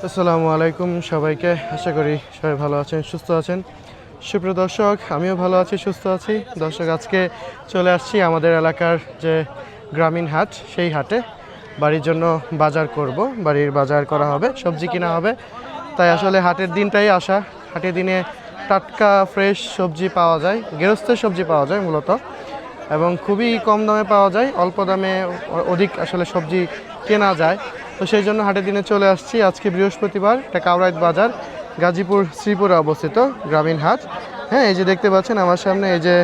আসসালামু আলাইকুম সবাইকে, আশা করি সবাই ভালো আছেন, সুস্থ আছেন। সুপ্রিয় দর্শক, আমিও ভালো আছি, সুস্থ আছি। দর্শক, আজকে চলে আসছি আমাদের এলাকার যে গ্রামীণ হাট, সেই হাটে বাড়ির জন্য বাজার করব। বাড়ির বাজার করা হবে, সবজি কিনা হবে। তাই আসলে হাটের দিনটাই আসা। হাটের দিনে টাটকা ফ্রেশ সবজি পাওয়া যায়, গৃহস্থের সবজি পাওয়া যায় মূলত, এবং খুবই কম দামে পাওয়া যায়। অল্প দামে অধিক আসলে সবজি কেনা যায়। তো সেই জন্য হাটের দিনে চলে আসছি। আজকে বৃহস্পতিবার, এটা কাউরাইত বাজার, গাজীপুর শ্রীপুরে অবস্থিত গ্রামীণ হাট। হ্যাঁ, এই যে দেখতে পাচ্ছেন আমার সামনে, এই যে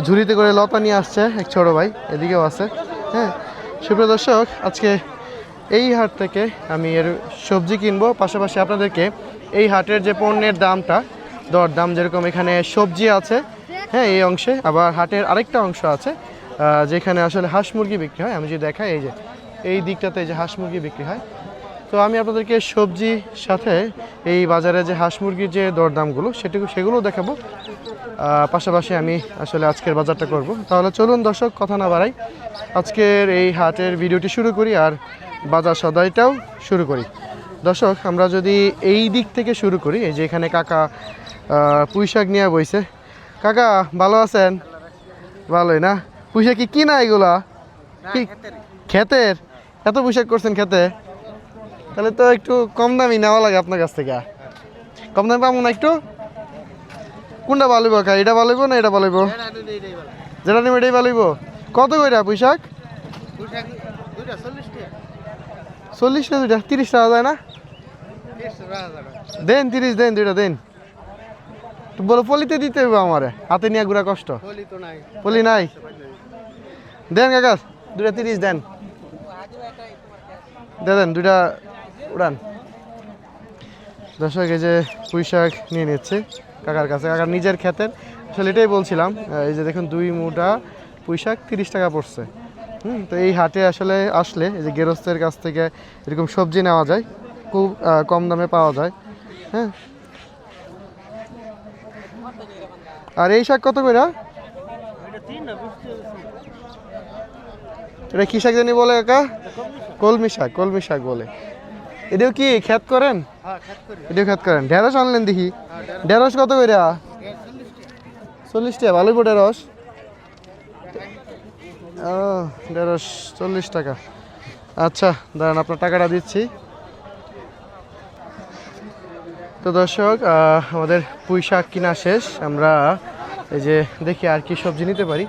ঝুড়িতে করে লতা নিয়ে আসছে এক ছোটো ভাই, এদিকেও আছে। হ্যাঁ, সুপ্রিয় দর্শক, আজকে এই হাট থেকে আমি এর সবজি কিনবো, পাশাপাশি আপনাদেরকে এই হাটের যে পণ্যের দামটা, দরদাম, যেরকম এখানে সবজি আছে, হ্যাঁ, এই অংশে আবার হাটের আরেকটা অংশ আছে যেখানে আসলে হাঁস মুরগি বিক্রি হয়। আমি যদি দেখাই, এই যে এই দিকটাতে যে হাঁস মুরগি বিক্রি হয়। তো আমি আপনাদেরকে সবজি সাথে এই বাজারে যে হাঁস মুরগির যে দরদামগুলো সেগুলো দেখাবো। পাশাপাশি আমি আসলে আজকের বাজারটা করব। তাহলে চলুন দর্শক, কথা না বাড়াই, আজকের এই হাটের ভিডিওটি শুরু করি আর বাজার সদাইটাও শুরু করি। দর্শক, আমরা যদি এই দিক থেকে শুরু করি, এই যে এখানে কাকা পুঁইশাক নিয়ে বইছে। কাকা ভালো আছেন? ভালোই না? পুঁইশাক কি কিনা এগুলা? কি ক্ষেতের? এত পুঁইশাক করছেন খেতে? তাহলে তো একটু কম দামি নেওয়া লাগে আপনার কাছ থেকে। কম দামে পাবো না একটু? কোনটা ভালো কা, এটা ভালো না এটা ভালো? যেটা নেবে এটাই ভালো। কত করে পুঁইশাক? 40 টাকা দুইটা? 30 টাকা যায় না? দেন 30 দেন, দুইটা দেন। বলো পলিতে দিতে হবে, আমার হাতে নিয়ে ঘুরা কষ্ট। পলি নাই? দেন কাকা, দুইটা 30 দেন। দেন দুইটা উড়ান। দর্শক, এই যে পুঁইশাক নিয়ে নিচ্ছে কাকার কাছে, কাকার নিজের ক্ষেতের। আসলে এটাই বলছিলাম, এই যে দেখুন 2 মুঠা পুঁইশাক 30 টাকা পড়ছে। তো এই হাটে আসলে আসলে এই যে গৃহস্থের কাছ থেকে এরকম সবজি নেওয়া যায়, খুব কম দামে পাওয়া যায়। হ্যাঁ, আর এই শাক কত করে? এটা কি শাক জানি বলে কাকা? কলমি শাক। কলমি শাক বলে। এটাও কি ক্ষেত করেন? এটাও ক্ষেত করেন। ঢেঁড়স আনলেন দেখি। ঢেঁড়স কত করে? 40 টাকা? ভালোই পড়ে ঢেঁড়স। ও, ঢেঁড়স 40 টাকা। আচ্ছা দাঁড়ান, আপনার টাকাটা দিচ্ছি। তো দর্শক, আমাদের পুঁই শাক কিনা শেষ। আমরা এই যে দেখি আর কি সবজি নিতে পারি।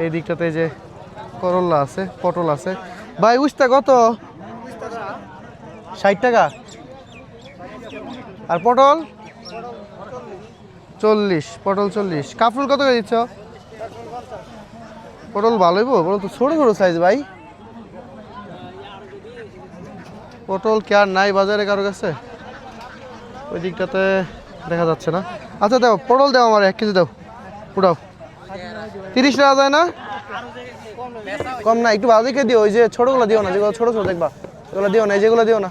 এই দিকটাতে যে করল্লা আছে, পটল আছে। ভাই উস্তা কত? 60 টাকা। আর পটল? 40। পটল 40। কাফরুল কত করে দিচ্ছ? পটল ভালোই পটল তো ছোটো ছোটো সাইজ ভাই। পটল কি আর নাই বাজারে কারো কাছে? ওই দিকটাতে দেখা যাচ্ছে না। আচ্ছা দাও, পটল দাও, আমার 1 কেজি দাও, উঠাও। 30 টাকা যায় না? কম না? একটু ভালো দেখে দিও। ওই যে ছোটোগুলো দিও না, যেগুলো ছোটো ছোটো দেখবা এগুলো দিও না, এই যেগুলো দিও না,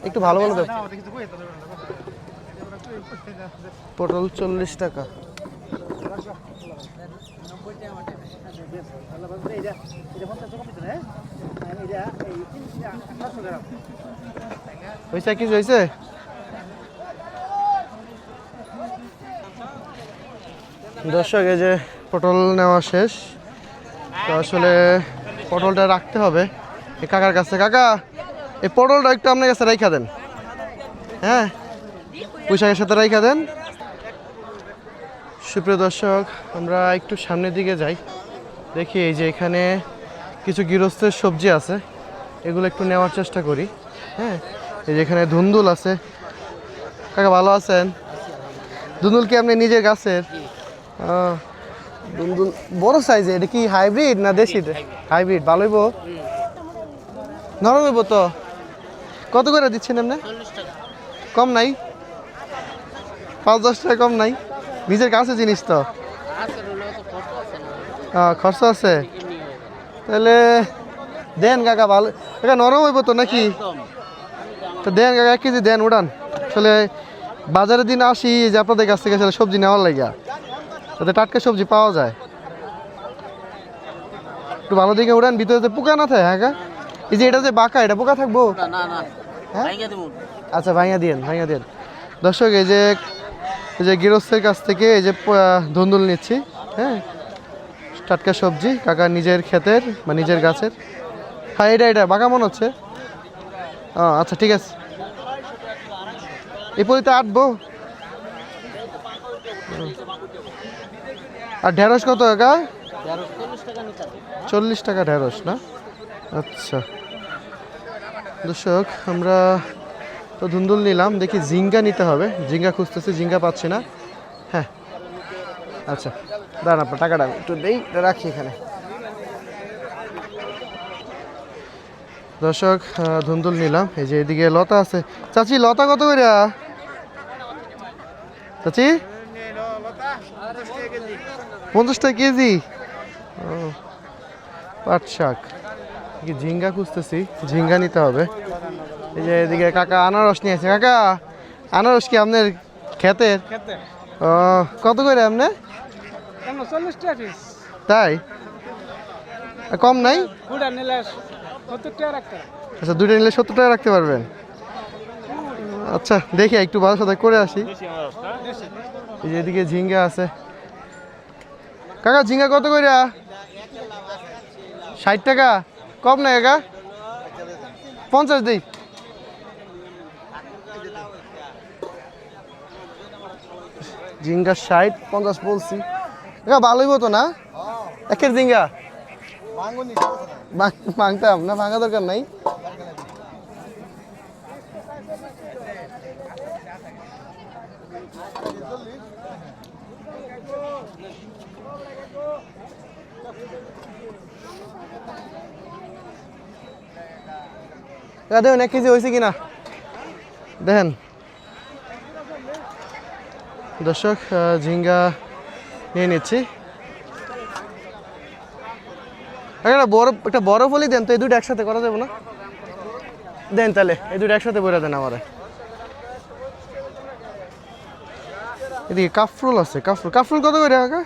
একটু ভালো ভালো দাও। পটল 40 টাকা। হয়েছে কি হয়েছে? দর্শক, এই যে পটল নেওয়া শেষ। তো আসলে পটলটা রাখতে হবে এই কাকার কাছে। কাকা, এই পটলটা একটু আপনার কাছে রাইখা দেন। হ্যাঁ, পুঁইশাকের সাথে রাইখা দেন। সুপ্রিয় দর্শক, আমরা একটু সামনের দিকে যাই, দেখি এই যে এখানে কিছু গৃহস্থের সবজি আছে, এগুলো একটু নেওয়ার চেষ্টা করি। হ্যাঁ, এই যে এখানে ধুন্দুল আছে। কাকা ভালো আছেন? ধুন্দুল কি আপনি নিজের গাছের? ধুন্দুল বড় সাইজে। এটা কি হাইব্রিড না দেশি? হাইব্রিড। ভালোই বো, নরম হইব তো। কত করে দিচ্ছেন আপনি? কম নাই? 5-10 টাকা কম নাই? নিজের কাছে জিনিস তো, খরচ আছে। তাহলে দেন কাকা, ভালো। কাকা নরম হইব তো নাকি? তো দেন কাকা, 1 কেজি দেন, উড়ান। আসলে বাজারের দিন আসি যে আপনাদের কাছ থেকে আসলে সবজি নেওয়ার লাগিয়া, যাতে টাটকা সবজি পাওয়া যায়। একটু ভালো দিকে উড়ান, ভিতরে পোকা না থাকে। হ্যাঁ, এই যে এটা যে বাঁকা, এটা পোকা থাকবো? হ্যাঁ আচ্ছা ভাঙা দিয়েন দর্শক এই যে গৃহস্থের কাছ থেকে এই যে ধুন্দুল নিচ্ছি, হ্যাঁ টাটকা সবজি কাকা নিজের ক্ষেতের বা নিজের গাছের। হ্যাঁ এটা বাঁকা মনে হচ্ছে। আচ্ছা ঠিক আছে, এই পরিতে আটবো। আর ঢেঁড়স কত কাকা? 40 টাকা ঢেঁড়স না? আচ্ছা দর্শক আমরা তো ধুন্দুল নিলাম, দেখি ঝিঙ্গা নিতে হবে, ঝিঙ্গা খুঁজতেছি, ঝিঙ্গা পাচ্ছি না। হ্যাঁ আচ্ছা দাঁড়ান, আপনার টাকাটা একটু দেই, রাখি এখানে। দর্শক ধুন্দুল নিলাম, এই যে এদিকে লতা আছে। চাচি লতা কত করে চাচি? 50 টাকা কেজি। ও পাট শাক, ঝিঙ্গা খুঁজতেছি, ঝিঙ্গা নিতে হবে। এই যে এদিকে কাকা আনারস নিয়ে আছে। কাকা আনারস কি আপনার ক্ষেতের? ও কত করে আপনি? 40 টাকা পিস। তাই কম নাই? দুটা নিলে 70 টাকা রাখতে। আচ্ছা দুটো নিলে 70 টাকা রাখতে পারবেন? আচ্ছা দেখি একটু বাজার সাথে করে আসি। এই যে এদিকে ঝিঙ্গা আছে। কাকা ঝিঙ্গা কত করে? 60 টাকা। কম না কাকা? 50 দিই। ঝিঙ্গা 60, 50 বলছি। কাকা ভালোই মতো না একের ঝিঙ্গা? ভাঙতাম না, ভাঙা দরকার নাই। দেখেন 1 কেজি হয়েছে কিনা দেখেন। দর্শক ঝিঙ্গা নিয়ে নিচ্ছি। একটা বড় ফলি দেন তো, এই দুটো একসাথে করা যাবে না? দেন তাহলে এই দুটো একসাথে বইরা দেন আমার। এদিকে কাফরুল আছে, কাফরুল কত করে কাকা?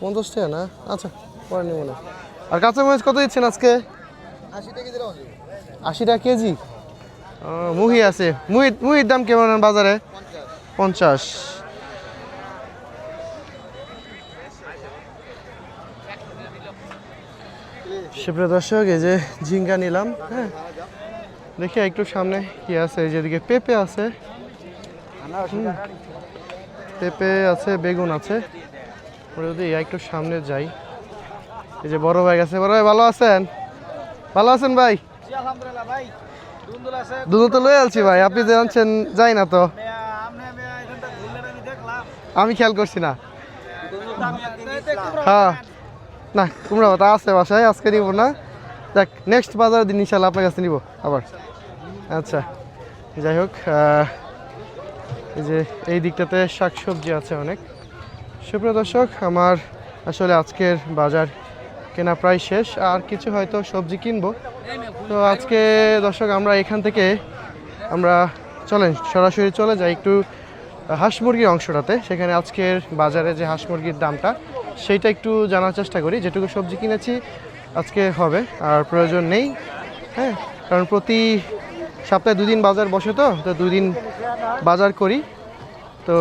50 টাকা না? আচ্ছা পরে নেব না। আর কাঁচামরিচ কত দিচ্ছেন আজকে? 80 টাকা কেজি। মুহি আছে, মুহির দাম কেমন বাজারে? 50। সুপ্রিয় দর্শক এই যে ঝিঙ্গা নিলাম, হ্যাঁ দেখি একটু সামনে কি আছে। এই যেদিকে পেঁপে আছে, পেঁপে আছে, বেগুন আছে। যদি একটু সামনে যাই, এই যে বড় ভাই আছে। বড় ভাই ভালো আছেন? ভালো আছেন ভাই? দুধ তো লয়ে আলছি ভাই, আপনি জানছেন যাই না তো, আমি খেয়াল করছি না। হ্যাঁ না কুমড়া পাতা আছে বাসায়, আজকে নিব না, দেখ নেক্সট বাজারের দিন ইনশাল্লাহ আপনার কাছে নিব আবার। আচ্ছা যাই হোক, এই যে এই দিকটাতে শাকসবজি আছে অনেক। সুপ্রিয় দর্শক আমার আসলে আজকের বাজার কেনা প্রায় শেষ, আর কিছু হয়তো সবজি কিনবো। তো আজকে দর্শক আমরা এখান থেকে চলেন সরাসরি চলে যাই একটু হাঁস মুরগির অংশটাতে। সেখানে আজকের বাজারে যে হাঁস মুরগির দামটা সেইটা একটু জানার চেষ্টা করি। যেটুকু সবজি কিনেছি আজকে হবে, আর প্রয়োজন নেই, হ্যাঁ কারণ প্রতি সপ্তাহে 2 দিন বাজার বসে, তো 2 দিন বাজার করি। তো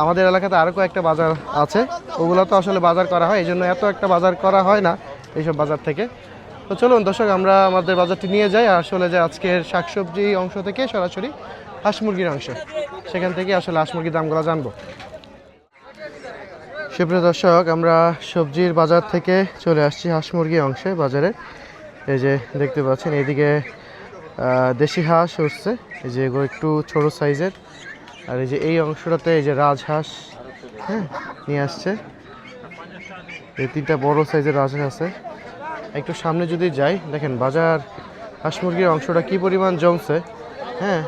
আমাদের এলাকাতে আরও কয়েকটা বাজার আছে, ওগুলো তো আসলে বাজার করা হয়, এই জন্য এত একটা বাজার করা হয় না এইসব বাজার থেকে। তো চলুন দর্শক আমরা আমাদের বাজারটি নিয়ে যাই, আসলে যে আজকের শাকসবজি অংশ থেকে সরাসরি হাঁস মুরগির অংশ, সেখান থেকে আসলে হাঁস মুরগির দামগুলো জানবো। সুপ্রিয় দর্শক আমরা সবজির বাজার থেকে চলে আসছি হাঁস মুরগির অংশে বাজারে। এই যে দেখতে পাচ্ছেন এইদিকে দেশি হাঁস উঠছে, এই যে এগুলো একটু ছোট সাইজের, আর এই যে এই অংশটাতে এই যে রাজহাঁস, হ্যাঁ নিয়ে আসছে। এই 3টা বড় সাইজের রাজহাঁস আছে। একটু সামনে যদি যাই দেখেন বাজার হাঁস মুরগির অংশটা কি পরিমাণ জমছে, হ্যাঁ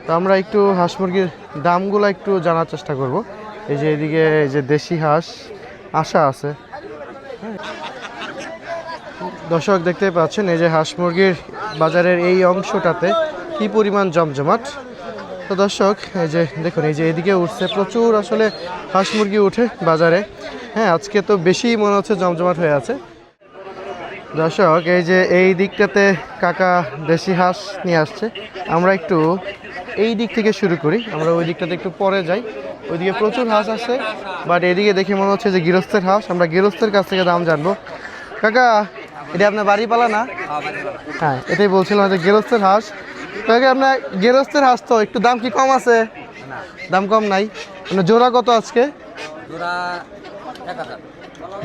তো আমরা একটু হাঁস মুরগির দামগুলো একটু জানার চেষ্টা করব। এই যে এদিকে এই যে দেশি হাঁস আশা আছে, দর্শক দেখতে পাচ্ছেন এই যে হাঁস মুরগির বাজারের এই অংশটাতে কি পরিমাণ জমজমাট। তো দর্শক এই যে দেখুন এই যে এদিকে উঠছে প্রচুর আসলে হাঁস মুরগি উঠে বাজারে, হ্যাঁ আজকে তো বেশি মনে হচ্ছে জমজমাট হয়ে আছে। দর্শক এই যে এই দিকটাতে কাকা দেশি হাঁস নিয়ে আসছে, আমরা একটু এই দিক থেকে শুরু করি। আমরা ওই দিকটাতে একটু পরে যাই, ওইদিকে প্রচুর হাঁস আছে, বাট এদিকে দেখে মনে হচ্ছে যে গৃহস্থের হাঁস। আমরা গৃহস্থের কাছ থেকে দাম জানবো। কাকা, এটা আপনার বাড়ি পালা না? হ্যাঁ, এটাই বলছিলাম যে গৃহস্থের হাঁস। কাকা, আপনার গৃহস্থের হাঁস তো একটু দাম কি কম আছে? দাম কম নাই? মানে জোড়া কত আজকে?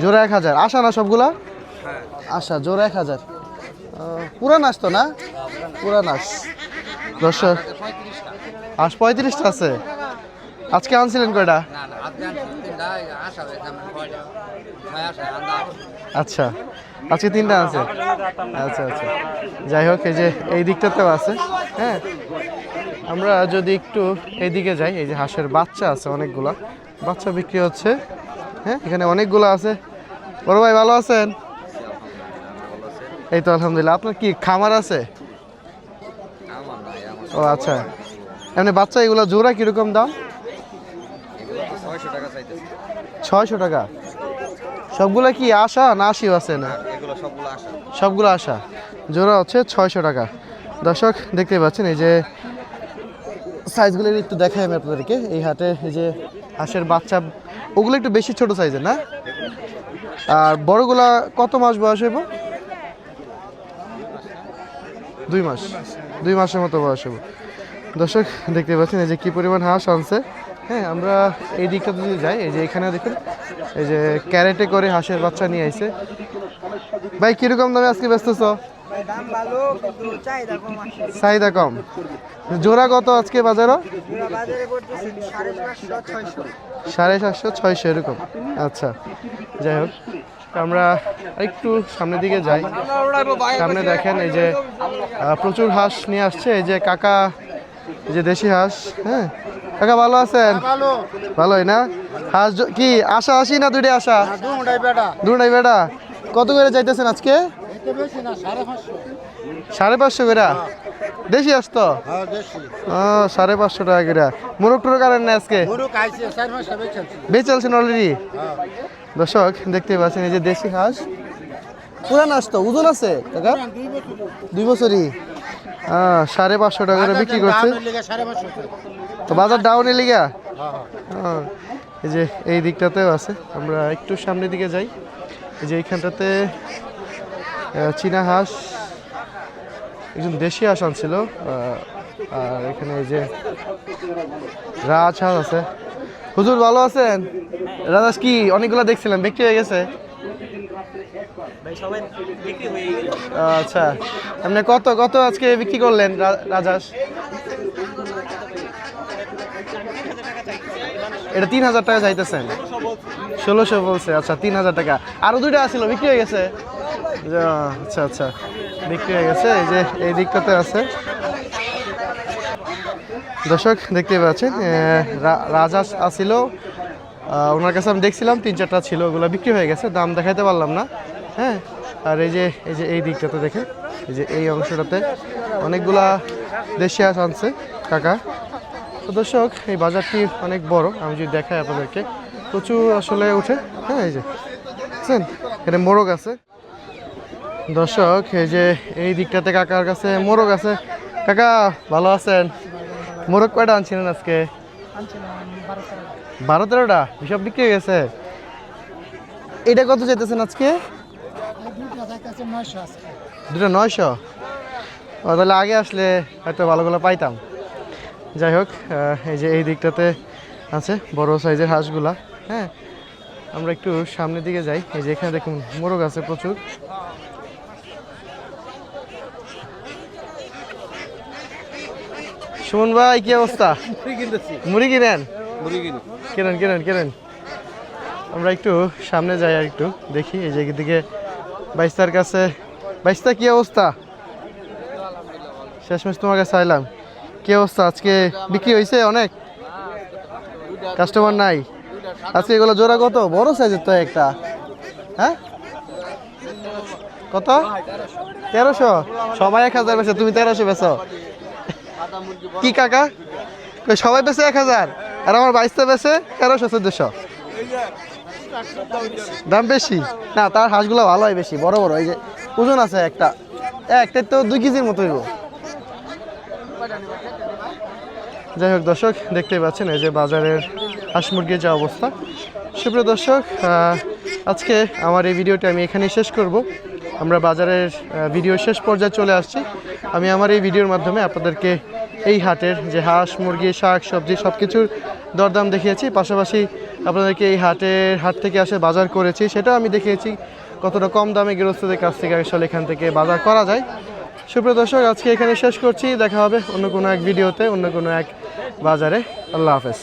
জোড়া 1000। আসা না সবগুলা? আচ্ছা, জোড়া 1000। পুরান হাঁস তো না? পুরান হাঁস। দর্শক হাঁস 35টা আছে। আজকে আনছিলেন কয়টা? আচ্ছা, আজকে 3টা আছে। আচ্ছা আচ্ছা, যাই হোক, এই যে এই দিকটাতেও আছে। হ্যাঁ, আমরা যদি একটু এইদিকে যাই, এই যে হাঁসের বাচ্চা আছে অনেকগুলা, বাচ্চা বিক্রি হচ্ছে। হ্যাঁ, এখানে অনেকগুলো আছে। বড় ভাই ভালো আছেন? এই তো আলহামদুলিল্লাহ। আপনার কি খামার আছে? ও আচ্ছা, এমনি বাচ্চা এগুলো জোড়া কিরকম দাম? 600 টাকা। সবগুলা কি আশা না আশিও আছে? না, সবগুলো আশা। জোড়া হচ্ছে 600 টাকা। দর্শক দেখতে পাচ্ছেন এই যে সাইজগুলো একটু দেখাই আমি আপনাদেরকে। এই হাটে এই যে হাঁসের বাচ্চা, ওগুলো একটু বেশি ছোট সাইজের না? আর বড়গুলা কত মাস বয়স হইব? 2 মাস। 2 মাসের মতো বয়স হইব। দর্শক দেখতে পাচ্ছেন এই যে কি পরিমাণ হাঁস আনছে। হ্যাঁ, আমরা এই দিকটা যদি যাই, এই যে এখানে দেখুন এই যে ক্যারেটে করে হাঁসের বাচ্চা নিয়ে আইছে। ভাই কিরকম দামে আজকে ব্যস্তেছ? চাহিদা কম। জোড়া কত আজকে বাজারও? 750, 600 এরকম। আচ্ছা, যাই হোক, আমরা একটু সামনের দিকে যাই। সামনে দেখেন এই যে প্রচুর হাঁস নিয়ে আসছে এই যে কাকা, এই যে দেশি হাঁস। হ্যাঁ কাকা, ভালো আছেন? ভালোই না? হাঁস কি আশা আসি না দুইটাই আশা? দুটাই বেটা। কত করে চাইতেছেন আজকে? 550 করে। দেশি হাঁস তো? 550 টাকা করে। মোরগ টোরগ আনেন না আজকে? বেচালছেন অলরেডি? দর্শক দেখতে পাচ্ছেন এই যে দেশি হাঁস, পুরান হাঁস তো, ওজন আছে কাকা? 2 বছরই। 550 টাকা করে বিক্রি করছে। তো বাজার ডাউনের লিগা? এই যে এই দিকটাতেও আছে। আমরা একটু সামনের দিকে যাই। এই যে এইখানটাতে চীনা হাঁস, একজন দেশি হাঁস আনছিল। আর এখানে এই যে রাজ হাঁস আছে। হুজুর ভালো আছেন? রাজাস কি অনেকগুলো দেখছিলাম, বিক্রি হয়ে গেছে? আচ্ছা, আপনি কত কত আজকে বিক্রি করলেন রাজাস? এটা 3000 টাকা চাইতেছেন? 1600 বলছে। আচ্ছা, 3000 টাকা। আরো দুইটা আছিল, বিক্রি হয়ে গেছে? আচ্ছা আচ্ছা, বিক্রি হয়ে গেছে। এই যে এই দিকটাতে আছে। দর্শক দেখতে পাচ্ছেন রাজহাঁস আসিল, ওনার কাছে আমি দেখছিলাম 3-4টা ছিল, ওগুলো বিক্রি হয়ে গেছে, দাম দেখাইতে পারলাম না। হ্যাঁ, আর এই যে এই দিকটাতে দেখেন, এই যে এই অংশটাতে অনেকগুলা দেশি হাঁস আনছে কাকা। তো দর্শক এই বাজারটি অনেক বড়, আমি যদি দেখাই আপনাদেরকে, প্রচুর আসলে উঠে। হ্যাঁ, এই যে বুঝছেন এখানে মোরগ আছে। দর্শক এই যে এই দিকটাতে কাকার কাছে মোরগ আছে। কাকা ভালো আছেন? মোরগ কয়টা আনছিলেন আজকে? 12-13টা। সব বিক্রি হয়ে গেছে? এটা কত চাইতেছেন আজকে? দুটো 900। ও, তাহলে আগে আসলে হয়তো ভালোগুলো পাইতাম। যাই হোক, এই যে এই দিকটাতে আছে বড় সাইজের হাঁসগুলা। হ্যাঁ, আমরা একটু সামনের দিকে যাই। এই যে এখানে দেখুন মোরগ আছে প্রচুর। সুমন ভাই কি অবস্থা? মুড়ি কিনেন? কেনেন কেনেন কেনেন। আমরা একটু সামনে যাই আর একটু দেখি। এই যে এদিকে বাইস্তার কাছে। বাইস্তা কি অবস্থা? শেষমেশ তোমার কাছে আইলাম। কি অবস্থা আজকে? বিক্রি হয়েছে অনেক? কাস্টমার নাই আজকে? এগুলো জোড়া কত? বড় সাইজের তো একটা। হ্যাঁ, কত? 1300। সবাই 1000 বেচে, তুমি 1300 বেচো? কি কাকা, সবাই বেচে 1000 আর আমার বাইশটা বেচে 1300-1400? দাম বেশি না? তার হাঁসগুলো ভালো হয়, বেশি বড় বড়। এই যে ওজন আছে একটা তো 2 কেজির মতো হইব। যাই হোক দর্শক, দেখতেই পাচ্ছেন এই যে বাজারের হাঁস মুরগির যা অবস্থা। সুপ্রিয় দর্শক, আজকে আমার এই ভিডিওটি আমি এখানেই শেষ করব। আমরা বাজারের ভিডিও শেষ পর্যায়ে চলে আসছি। আমি আমার এই ভিডিওর মাধ্যমে আপনাদেরকে এই হাটের যে হাঁস মুরগি শাক সবজি সব কিছুর দরদাম দেখিয়েছি, পাশাপাশি আপনাদেরকে এই হাট থেকে আসে বাজার করেছি সেটাও আমি দেখিয়েছি কতটা কম দামে গৃহস্থদের কাছ থেকে আসলে এখান থেকে বাজার করা যায়। সুপ্রিয় দর্শক, আজকে এখানে শেষ করছি। দেখা হবে অন্য কোনো এক ভিডিওতে, অন্য কোনো এক বাজারে। আল্লাহ হাফেজ।